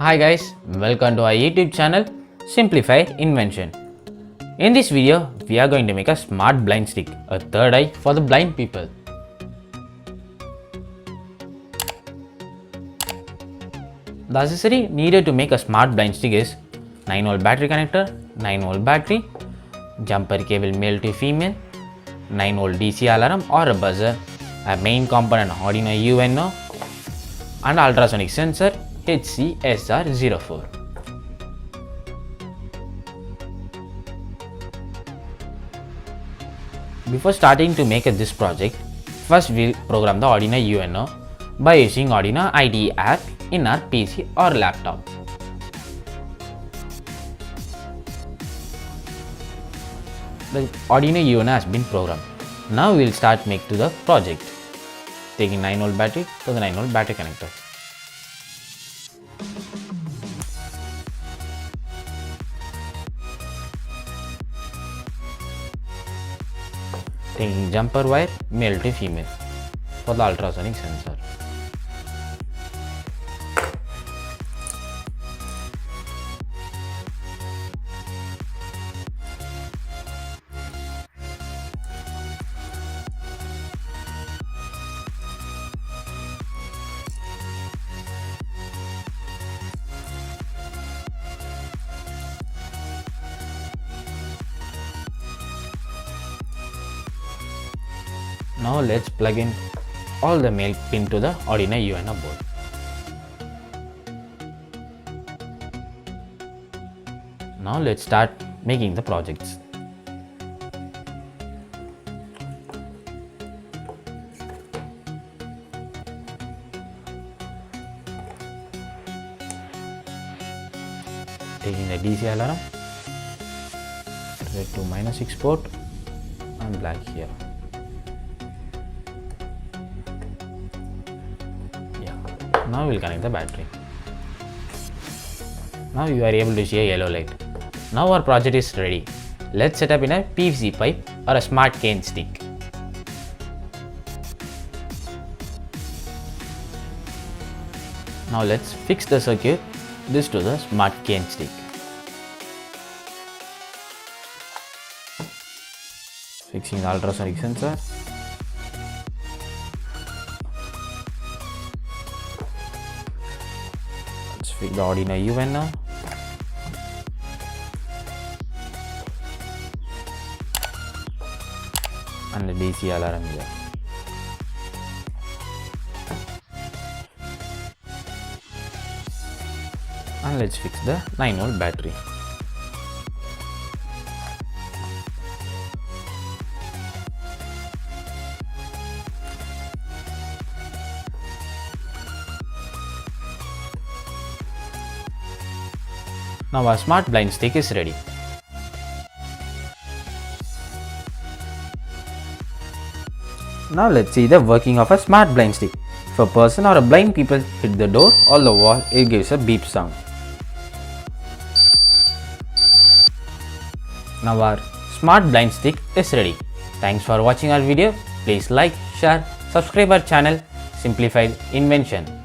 Hi guys, welcome to our YouTube channel Simplified Invention. In this video, we are going to make a smart blind stick, a third eye for the blind people. The accessory needed to make a smart blind stick is 9V battery connector, 9V battery, jumper cable male to female, 9V DC alarm or a buzzer, a main component Arduino UNO, and ultrasonic sensor HCSR04. Before starting to make this project, first we'll program the Arduino UNO by using Arduino IDE app in our PC or laptop. The Arduino UNO has been programmed. Now we'll start make to the project, taking 9V battery to the 9V battery connector. Taking jumper wire male to female for the ultrasonic sensor. Now let's plug in all the male pin to the Arduino UNO board. Now let's start making the projects. Taking the DC alarm, red to -6 port and black here. Now we'll connect the battery. Now you are able to see a yellow light. Now our project is ready. Let's set up in a PVC pipe or a smart cane stick. Now let's fix the circuit this to the smart cane stick. Fixing the ultrasonic sensor. Fix the Arduino UNO. And the DC alarm here. And let's fix the 9V battery. Now our smart blind stick is ready. Now let's see the working of a smart blind stick. If a person or a blind people hit the door or the wall, it gives a beep sound. Now our smart blind stick is ready. Thanks for watching our video. Please like, share, subscribe our channel Simplified Invention.